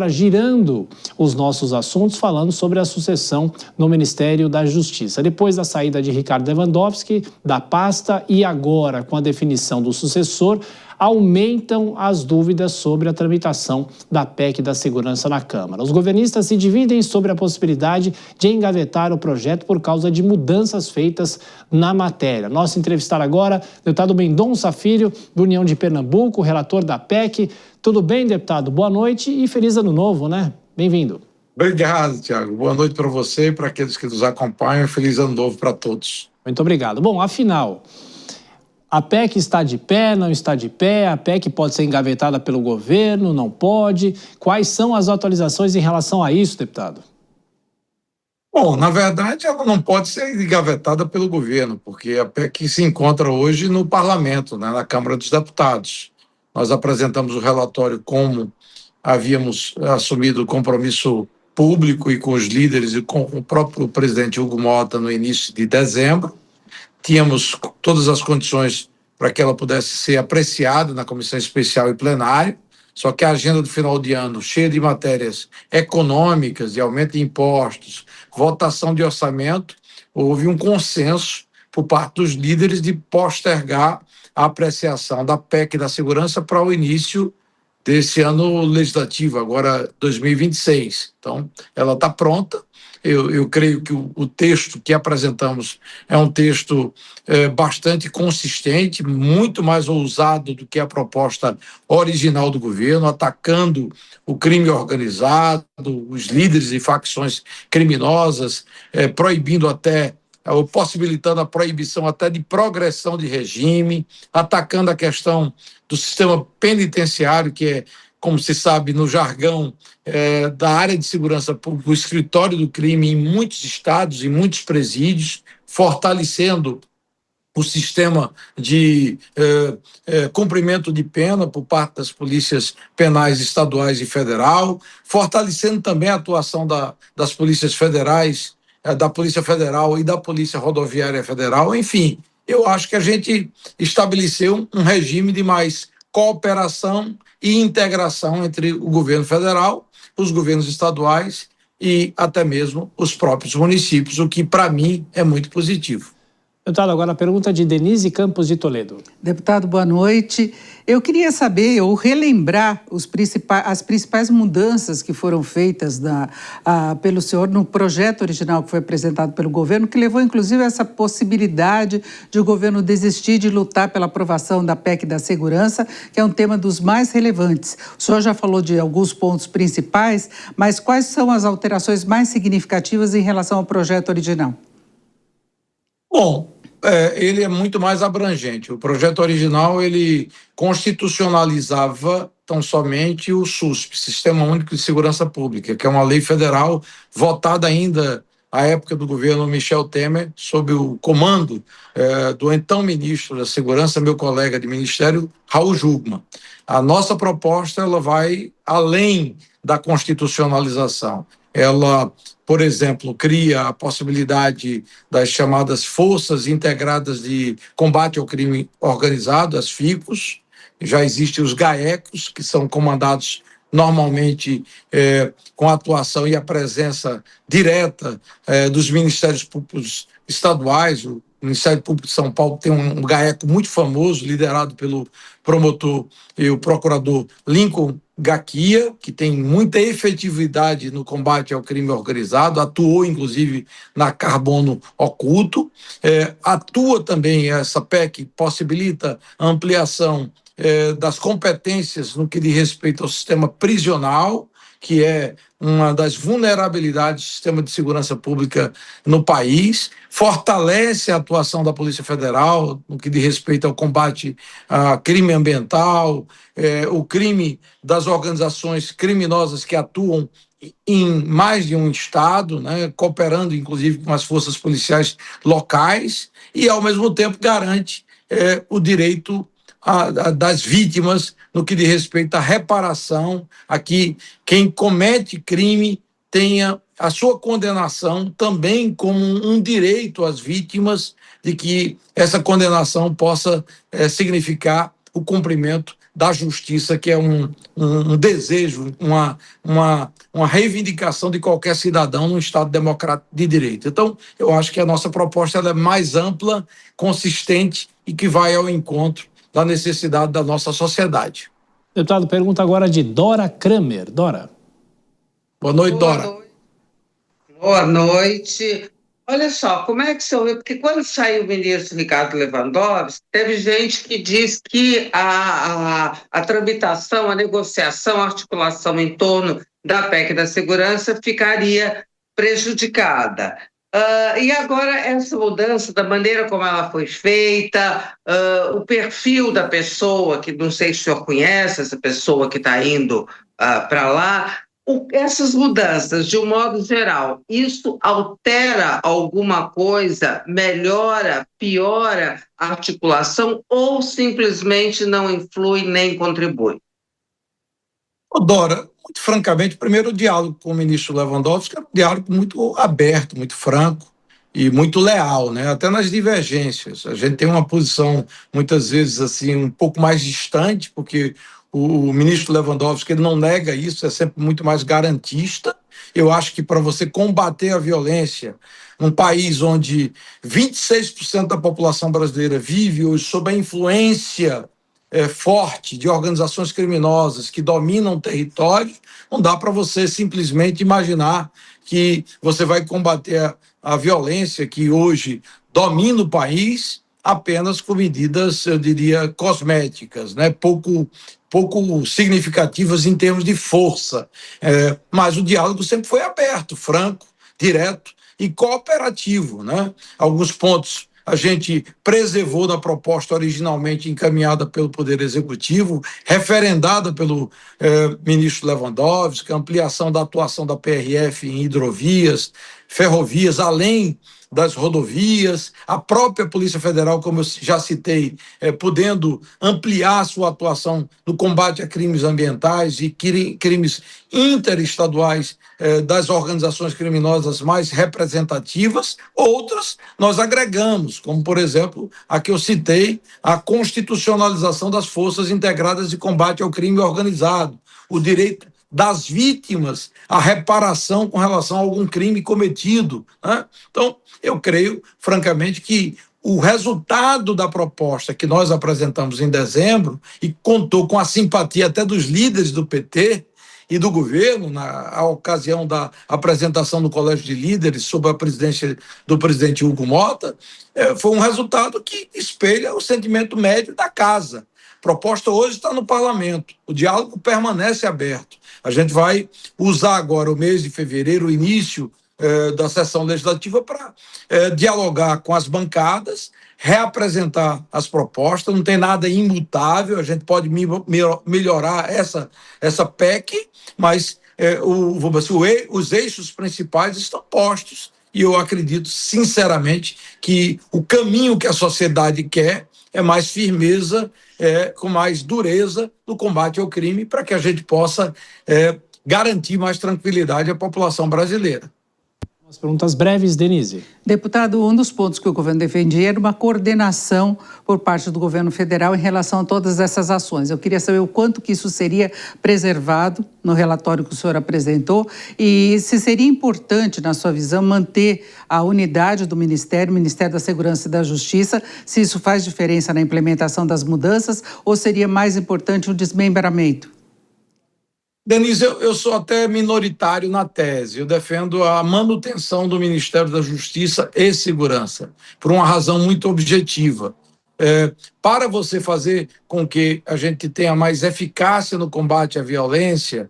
girando os nossos assuntos, falando sobre a sucessão no Ministério da Justiça. Depois da saída de Ricardo Lewandowski da pasta e agora com a definição do sucessor, aumentam as dúvidas sobre a tramitação da PEC da segurança na Câmara. Os governistas se dividem sobre a possibilidade de engavetar o projeto por causa de mudanças feitas na matéria. Nosso entrevistado agora, deputado Mendonça Filho, do União de Pernambuco, relator da PEC. Tudo bem, deputado? Boa noite e feliz ano novo, né? Bem-vindo. Obrigado, Tiago. Boa noite para você e para aqueles que nos acompanham. Feliz ano novo para todos. Muito obrigado. Bom, afinal, a PEC está de pé, não está de pé? A PEC pode ser engavetada pelo governo, não pode? Quais são as atualizações em relação a isso, deputado? Bom, na verdade, ela não pode ser engavetada pelo governo, porque a PEC se encontra hoje no Parlamento, né, na Câmara dos Deputados. Nós apresentamos o relatório como havíamos assumido o compromisso público e com os líderes e com o próprio presidente Hugo Mota no início de dezembro. Tínhamos todas as condições para que ela pudesse ser apreciada na comissão especial e plenário, só que a agenda do final de ano, cheia de matérias econômicas, de aumento de impostos, votação de orçamento, houve um consenso por parte dos líderes de postergar a apreciação da PEC da segurança para o início desse ano legislativo, agora 2026. Então, ela está pronta. Eu creio que o texto que apresentamos é um texto bastante consistente, muito mais ousado do que a proposta original do governo, atacando o crime organizado, os líderes de facções criminosas, proibindo até, ou possibilitando a proibição até de progressão de regime, atacando a questão do sistema penitenciário, que é, como se sabe, no jargão da área de segurança pública, o escritório do crime em muitos estados, em muitos presídios, fortalecendo o sistema de cumprimento de pena por parte das polícias penais estaduais e federal, fortalecendo também a atuação das polícias federais, da Polícia Federal e da Polícia Rodoviária Federal. Enfim, eu acho que a gente estabeleceu um regime de mais cooperação e integração entre o governo federal, os governos estaduais e até mesmo os próprios municípios, o que, para mim, é muito positivo. Deputado, agora a pergunta de Denise Campos de Toledo. Deputado, boa noite. Eu queria saber ou relembrar as principais mudanças que foram feitas pelo senhor no projeto original que foi apresentado pelo governo, que levou inclusive a essa possibilidade de o governo desistir de lutar pela aprovação da PEC da segurança, que é um tema dos mais relevantes. O senhor já falou de alguns pontos principais, mas quais são as alterações mais significativas em relação ao projeto original? Bom, ele é muito mais abrangente. O projeto original, ele constitucionalizava tão somente o SUSP, Sistema Único de Segurança Pública, que é uma lei federal votada ainda à época do governo Michel Temer, sob o comando do então ministro da Segurança, meu colega de ministério, Raul Jungmann. A nossa proposta, ela vai além da constitucionalização. Ela, por exemplo, cria a possibilidade das chamadas Forças Integradas de Combate ao Crime Organizado, as FICOS. Já existem os GAECOS, que são comandados normalmente com a atuação e a presença direta dos Ministérios Públicos estaduais. O Ministério Público de São Paulo tem um GAECO muito famoso, liderado pelo promotor e o procurador Lincoln Gaquia, que tem muita efetividade no combate ao crime organizado, atuou inclusive na Carbono Oculto, atua também, essa PEC possibilita a ampliação das competências no que diz respeito ao sistema prisional, que é uma das vulnerabilidades do sistema de segurança pública no país, fortalece a atuação da Polícia Federal no que diz respeito ao combate a crime ambiental, o crime das organizações criminosas que atuam em mais de um estado, né, cooperando inclusive com as forças policiais locais e, ao mesmo tempo, garante o direito das vítimas no que diz respeito à reparação, a que quem comete crime tenha a sua condenação também como um direito às vítimas, de que essa condenação possa significar o cumprimento da justiça, que é um desejo, uma reivindicação de qualquer cidadão num Estado democrático de direito. Então, eu acho que a nossa proposta ela é mais ampla, consistente e que vai ao encontro da necessidade da nossa sociedade. Deputado, pergunta agora de Dora Kramer. Dora. Boa noite, Dora. Boa noite. Olha só, como é que o senhor vê? Porque quando saiu o ministro Ricardo Lewandowski, teve gente que diz que a tramitação, a negociação, a articulação em torno da PEC da segurança ficaria prejudicada. E agora essa mudança, da maneira como ela foi feita, o perfil da pessoa, que não sei se o senhor conhece, essa pessoa que está indo para lá, essas mudanças, de um modo geral, isso altera alguma coisa, melhora, piora a articulação ou simplesmente não influi nem contribui? Dora, muito francamente, primeiro o diálogo com o ministro Lewandowski é um diálogo muito aberto, muito franco e muito leal, né? Até nas divergências. A gente tem uma posição, muitas vezes, assim, um pouco mais distante, porque o ministro Lewandowski ele não nega isso, é sempre muito mais garantista. Eu acho que para você combater a violência, num país onde 26% da população brasileira vive hoje sob a influência forte de organizações criminosas que dominam o território, não dá para você simplesmente imaginar que você vai combater a violência que hoje domina o país apenas com medidas, eu diria, cosméticas, né? pouco significativas em termos de força. Mas o diálogo sempre foi aberto, franco, direto e cooperativo, né? Alguns pontos a gente preservou da proposta originalmente encaminhada pelo Poder Executivo, referendada pelo ministro Lewandowski, ampliação da atuação da PRF em hidrovias, ferrovias, além das rodovias, a própria Polícia Federal, como eu já citei, podendo ampliar sua atuação no combate a crimes ambientais e crimes interestaduais das organizações criminosas mais representativas. Outras nós agregamos, como, por exemplo, a que eu citei, a constitucionalização das Forças Integradas de Combate ao Crime Organizado, o direito das vítimas à reparação com relação a algum crime cometido, né? Então, eu creio, francamente, que o resultado da proposta que nós apresentamos em dezembro, e contou com a simpatia até dos líderes do PT e do governo, na ocasião da apresentação do Colégio de Líderes, sob a presidência do presidente Hugo Mota, foi um resultado que espelha o sentimento médio da casa. A proposta hoje está no parlamento, o diálogo permanece aberto. A gente vai usar agora o mês de fevereiro, o início da sessão legislativa, para dialogar com as bancadas, reapresentar as propostas. Não tem nada imutável, a gente pode melhorar essa PEC, mas os eixos principais estão postos. E eu acredito, sinceramente, que o caminho que a sociedade quer é mais firmeza, com mais dureza no combate ao crime, para que a gente possa garantir mais tranquilidade à população brasileira. As perguntas breves, Denise. Deputado, um dos pontos que o governo defendia era uma coordenação por parte do governo federal em relação a todas essas ações. Eu queria saber o quanto que isso seria preservado no relatório que o senhor apresentou e se seria importante, na sua visão, manter a unidade do Ministério, o Ministério da Segurança e da Justiça, se isso faz diferença na implementação das mudanças ou seria mais importante o desmembramento? Denise, eu sou até minoritário na tese. Eu defendo a manutenção do Ministério da Justiça e Segurança, por uma razão muito objetiva. Para você fazer com que a gente tenha mais eficácia no combate à violência,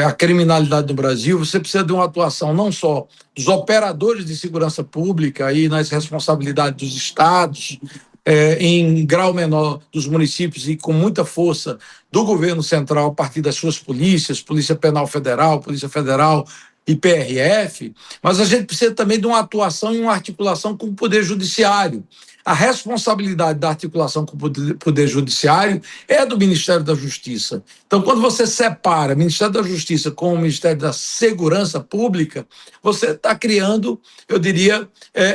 à criminalidade no Brasil, você precisa de uma atuação não só dos operadores de segurança pública e nas responsabilidades dos estados, em grau menor dos municípios e com muita força do governo central a partir das suas polícias, Polícia Penal Federal, Polícia Federal e PRF, mas a gente precisa também de uma atuação e uma articulação com o Poder Judiciário. A responsabilidade da articulação com o Poder Judiciário é do Ministério da Justiça. Então, quando você separa o Ministério da Justiça com o Ministério da Segurança Pública, você está criando, eu diria,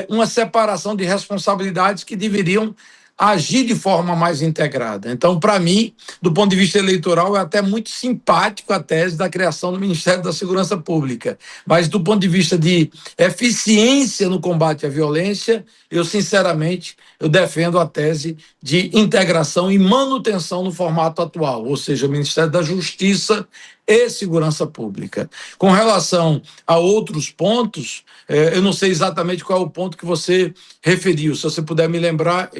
uma separação de responsabilidades que deveriam agir de forma mais integrada. Então, para mim, do ponto de vista eleitoral, é até muito simpático a tese da criação do Ministério da Segurança Pública. Mas, do ponto de vista de eficiência no combate à violência, eu, sinceramente, eu defendo a tese de integração e manutenção no formato atual, ou seja, Ministério da Justiça e Segurança Pública. Com relação a outros pontos, eu não sei exatamente qual é o ponto que você referiu. Se você puder me lembrar,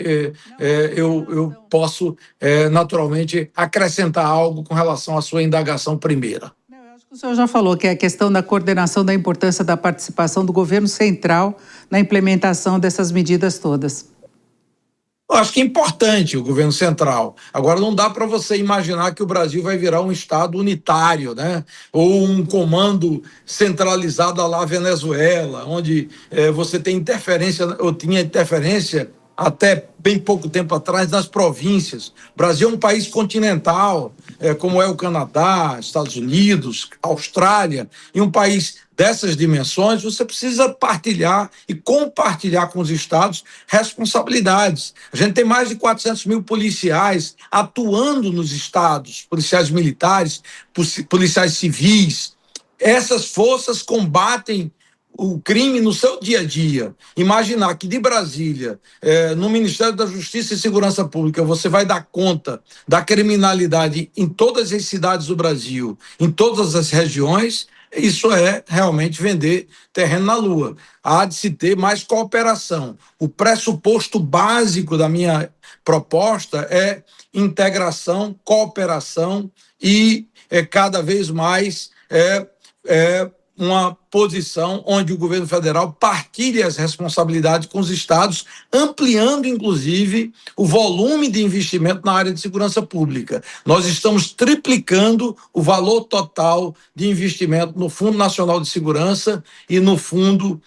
eu posso, naturalmente, acrescentar algo com relação à sua indagação primeira. Eu acho que o senhor já falou que é a questão da coordenação da importância da participação do governo central na implementação dessas medidas todas. Eu acho que é importante o governo central. Agora, não dá para você imaginar que o Brasil vai virar um Estado unitário, né? Ou um comando centralizado à la Venezuela, onde você tem interferência, ou tinha interferência até bem pouco tempo atrás nas províncias. O Brasil é um país continental, como é o Canadá, Estados Unidos, Austrália, e um país dessas dimensões, você precisa partilhar e compartilhar com os estados responsabilidades. A gente tem mais de 400 mil policiais atuando nos estados, policiais militares, policiais civis. Essas forças combatem o crime no seu dia a dia. Imaginar que de Brasília, no Ministério da Justiça e Segurança Pública, você vai dar conta da criminalidade em todas as cidades do Brasil, em todas as regiões, isso é realmente vender terreno na lua. Há de se ter mais cooperação. O pressuposto básico da minha proposta é integração, cooperação e cada vez mais uma posição onde o governo federal partilhe as responsabilidades com os estados, ampliando, inclusive, o volume de investimento na área de segurança pública. Nós estamos triplicando o valor total de investimento no Fundo Nacional de Segurança e no Fundo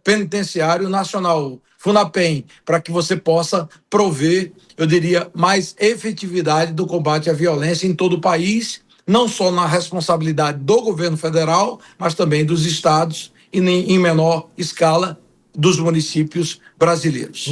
Penitenciário Nacional, FUNAPEM, para que você possa prover, eu diria, mais efetividade do combate à violência em todo o país, não só na responsabilidade do governo federal, mas também dos estados e, em menor escala, dos municípios brasileiros.